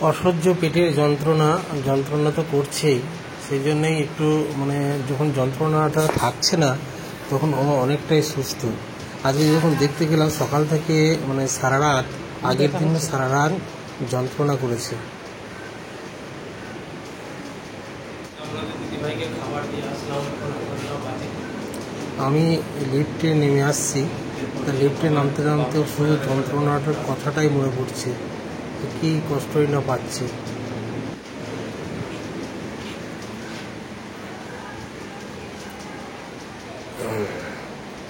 অসহ্য পেটের যন্ত্রণা তো করছেই, সেই জন্যই একটু যখন যন্ত্রণাটা থাকছে না তখন অনেকটাই সুস্থ। আজকে যখন দেখতে গেলাম সকাল থেকে সারা রাত, আগের দিন সারা রাত যন্ত্রণা করেছে। আমি লিফটে নেমে আসছি, তা লিফটে নামতে নামতেও শুধু যন্ত্রণাটার কথাটাই মনে পড়ছে, কি কষ্টই না পাচ্ছে।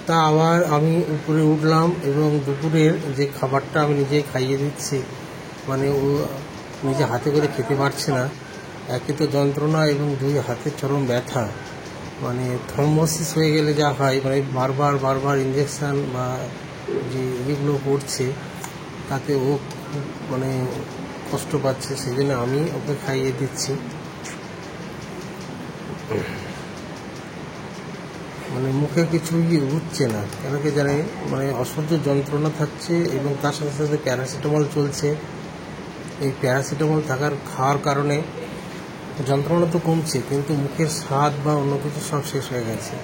তা আবার আমি উপরে উঠলাম এবং দুপুরের যে খাবারটা আমি নিজেই খাইয়ে দিচ্ছি, ও নিজে হাতে করে খেতে পারছে না। একে তো যন্ত্রণা এবং দুই হাতের চরম ব্যথা, থ্রম্বোসিস হয়ে গেলে যা হয়, বারবার ইঞ্জেকশান বা যে এগুলো করছে তাতে ও কষ্ট পাচ্ছে, সেই জন্য আমি ওকে খাইয়ে দিচ্ছি। মুখে কিছুই উঠছে না, কেন কি জানে, অসহ্য যন্ত্রণা থাকছে এবং তার সাথে সাথে প্যারাসিটামল চলছে। এই প্যারাসিটামল খাওয়ার কারণে যন্ত্রণা তো কমছে, কিন্তু মুখের স্বাদ বা অন্য কিছু সব শেষ হয়ে গেছে।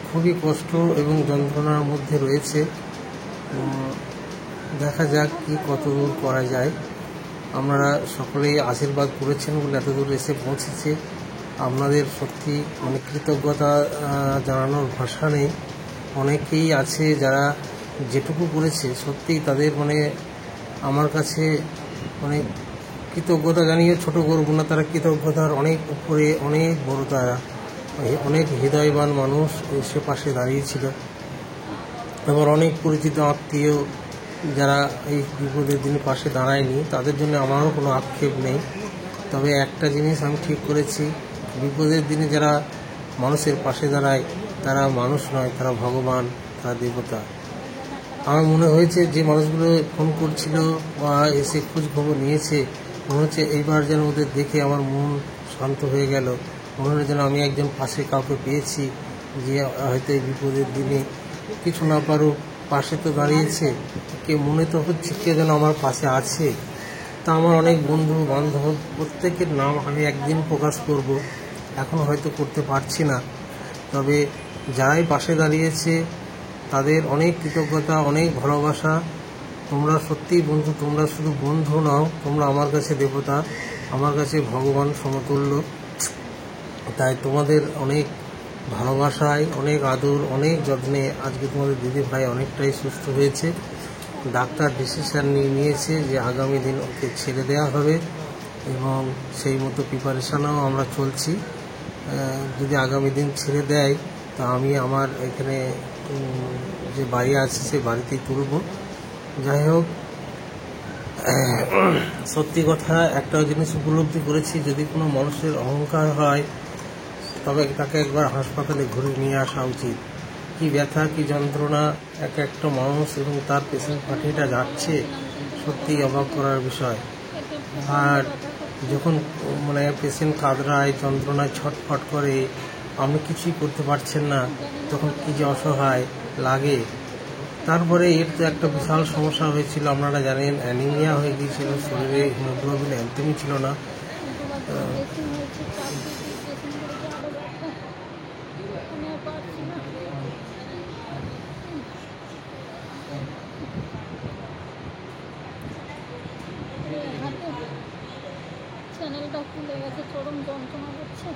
খুবই কষ্ট এবং যন্ত্রণার মধ্যে রয়েছে। দেখা যাক কি কত দূর করা যায়। আপনারা সকলেই আশীর্বাদ করেছেন বলে এত দূর এসে পৌঁছেছে। আপনাদের সত্যি কৃতজ্ঞতা জানানোর ভাষা নেই। অনেকেই আছে যারা যেটুকু করেছে সত্যিই তাদের আমার কাছে কৃতজ্ঞতা জানিয়ে ছোট করব না, তারা কৃতজ্ঞতার অনেক উপরে, অনেক বড়। তারা অনেক হৃদয়বান মানুষ এসে পাশে দাঁড়িয়েছিল। আবার অনেক পরিচিত আত্মীয় যারা এই বিপদের দিনে পাশে দাঁড়ায়নি, তাদের জন্য আমারও কোনো আক্ষেপ নেই। তবে একটা জিনিস আমি ঠিক করেছি, বিপদের দিনে যারা মানুষের পাশে দাঁড়ায় তারা মানুষ নয়, তারা ভগবান, তারা দেবতা। আমার মনে হয়েছে যে মানুষগুলো ফোন করছিল বা এসে খোঁজ খবর নিয়েছে, মনে হচ্ছে এইবার যেন ওদের দেখে আমার মন শান্ত হয়ে গেল। মনে হয় যেন আমি একজন পাশে কাউকে পেয়েছি, যে হয়তো এই বিপদের দিনে কিছু না পারুক পাশে তো দাঁড়িয়েছে, কে মনে তো হচ্ছে কে যেন আমার পাশে আছে। তা আমার অনেক বন্ধু বান্ধব প্রত্যেকের নাম আমি একদিন প্রকাশ করব, এখন হয়তো করতে পারছি না। তবে যারাই পাশে দাঁড়িয়েছে তাদের অনেক কৃতজ্ঞতা, অনেক ভালোবাসা। তোমরা সত্যিই বন্ধু, তোমরা শুধু বন্ধু নাও, তোমরা আমার কাছে দেবতা, আমার কাছে ভগবান সমতুল্য। তাই তোমাদের অনেক ভালোবাসায়, অনেক আদর, অনেক যত্নে আজকে তোমাদের দিদি ভাই অনেকটাই সুস্থ হয়েছে। ডাক্তার ডিসিশন নিয়েছে যে আগামী দিন ওকে ছেড়ে দেওয়া হবে এবং সেই মতো প্রিপারেশানও আমরা চলছি। যদি আগামী দিন ছেড়ে দেয় তা আমি আমার এখানে যে বাড়ি আছে সেই বাড়িতেই তুলব। যাই হোক, সত্যি কথা একটা জিনিস উপলব্ধি করেছি, যদি কোনো মানুষের অহংকার হয় তবে তাকে একবার হাসপাতালে ঘুরে নিয়ে আসা উচিত। কি ব্যথা, কি যন্ত্রণা এক একটা মানুষ এবং তার পেশেন্ট পার্টিটা যাচ্ছে, সত্যিই অবাক করার বিষয়। আর যখন পেশেন্ট কাঁদরায়, যন্ত্রণায় ছটফট করে, আপনি কিছুই করতে পারছেন না, তখন কি যে অসহায় লাগে। তারপরে এর তো একটা বিশাল সমস্যা হয়েছিল, আপনারা জানেন, অ্যানিমিয়া হয়ে গিয়েছিল, শরীরে হিমোগ্লোবিন একদমই ছিল না। চ্যানেলটা খুলে গেছে, চরম যন্ত্রণা করছে,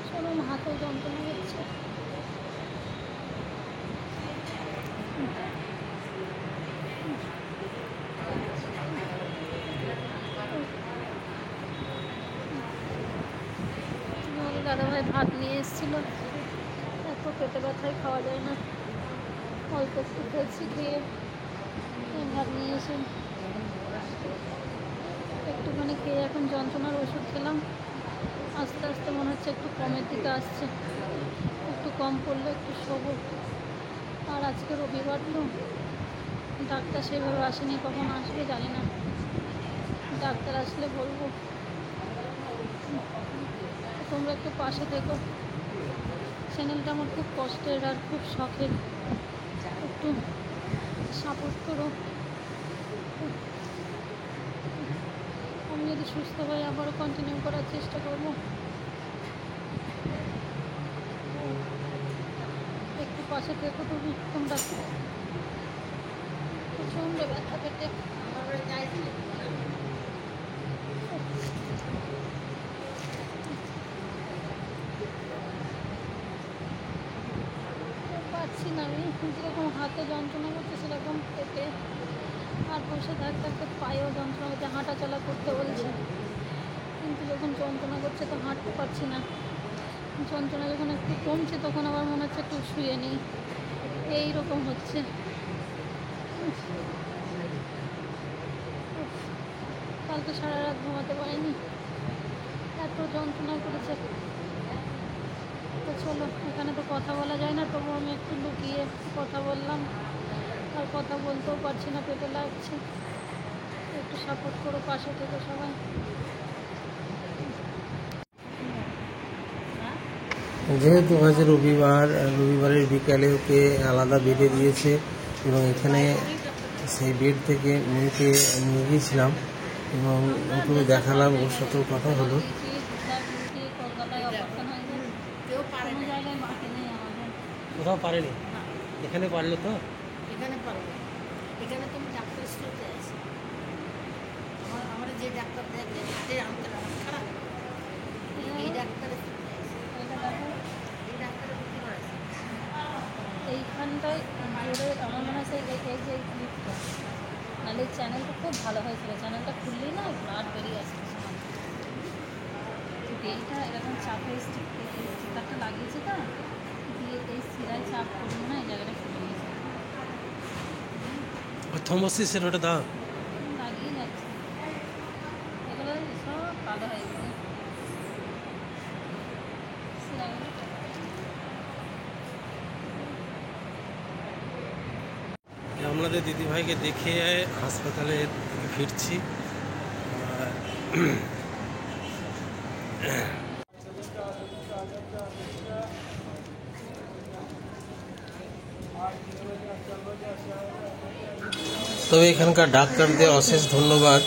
চরম হাতে যন্ত্রণা করছে। দাদাভাই ভাত নিয়ে এসেছিল, এত পেটে ব্যথায় খাওয়া যায় না, অল্প একটু খেয়েছি, খেয়ে ভাত নিয়ে এসে একটুখানি খেয়ে এখন যন্ত্রণার ওষুধ খেলাম। আস্তে আস্তে মনে হচ্ছে একটু কমের দিকে আসছে, একটু কম পড়লে একটু শোবো। আর আজকে রবিবার তো, ডাক্তার সেভাবে আসেনি, কখন আসবে জানি না, ডাক্তার আসলে বলবো। তোমরা একটু পাশে থেকো, চ্যানেলটা আমার খুব কষ্টের আর খুব শখের, একটু সাপোর্ট করো। সুস্থ হয়ে আবারও কন্টিনিউ করার চেষ্টা করব। একটু পাশে থেকো তুমি তোমরা। প্রচণ্ড ব্যথা পেটে। পারছি না আমি, যেরকম হাতে যন্ত্রণা করছে সেরকম পেটে, আর বসে থাকতে থাকতে পায়েও যন্ত্রণা হচ্ছে, হাঁটা চলা করতে বলছে, কিন্তু যখন যন্ত্রণা করছে তো হাঁটতে পারছি না। যন্ত্রণা যখন একটু কমছে তখন আবার মনে হচ্ছে একটু শুয়ে নিই, এইরকম হচ্ছে। কালকে সারা রাত ঘুমাতে পারিনি, এত যন্ত্রণা করেছে। তো চলো, এখানে তো কথা বলা যায় না, তবু আমি একটু লুকিয়ে কথা বললাম, আর কথা বলতেও পারছি না, পেটে লাগছে। একটু সাপোর্ট করো, পাশে থেকে সবাই। যেহেতু আজ রবিবারের বিকালে ওকে আলাদা বেডে দিয়েছে এবং এখানে সেই বেড থেকে মেয়েকে নিয়ে গিয়েছিলাম এবং ওকে দেখালাম, ওর সাথেও কথা হলো। কোথাও পারেনি, এখানে পারলো তো? এখানে পারবো, এখানে তুমি ডাক্তার স্টোরে আছে। আমার যে ডাক্তার দেখে হাতের আমাদের খারাপ, এই ডাক্তারের এই ডাক্তারের কি করেছে এইখানটায় জোরে আমার মনে হয় এই যে ক্লিপটা, নাহলে এই চ্যানেলটা খুব ভালো হয়েছিল। চ্যানেলটা খুললেই না ব্লাড বেরিয়ে আসছে। এইটা এরকম চাপে স্টিকারটা লাগিয়েছে, তো দিয়ে এই সিরায় চাপ করে মনে হয় এই জায়গাটা খুলে গেছে। থমোসিসের ওটা দাও। লাগিয়ে যাচ্ছে, এগুলো সব কালো হয়ে গেছে। আপনাদের দিদিভাইকে দেখে হাসপাতালে ফিরছি। তবে এখানকার ডাক্তারদের অশেষ ধন্যবাদ,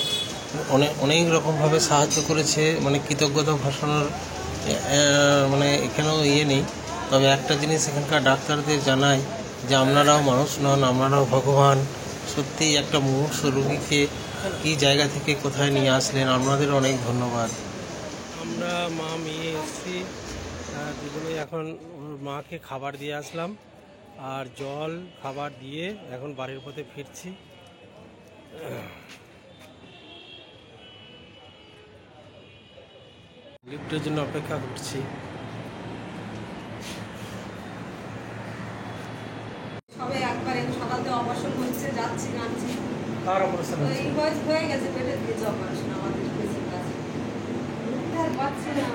অনেক রকমভাবে সাহায্য করেছে, মানে কৃতজ্ঞতা ভাষণের মানে এখানেও নেই। তবে একটা জিনিস এখানকার ডাক্তারদের জানাই যে আপনারাও মানুষ নন, আপনারাও ভগবান। সত্যিই একটা মুমূর্ষ রোগীকে কী জায়গা থেকে কোথায় নিয়ে আসলেন, আপনাদের অনেক ধন্যবাদ। আমরা মা মেয়ে এসেছি দুজনে, এখন ওর মাকে খাবার দিয়ে আসলাম আর জল খাবার দিয়ে এখন বাড়ির পথে ফিরছি। লিফটের জন্য অপেক্ষা করছি। সবে একবার সকালে অপারেশন হচ্ছে, যাচ্ছি নামছি। কার অপারেশন হচ্ছে? হয়ে গেছে, পেটে দিয়েছে অপারেশন আমাদের পেশেন্ট আছে, পাচ্ছি না।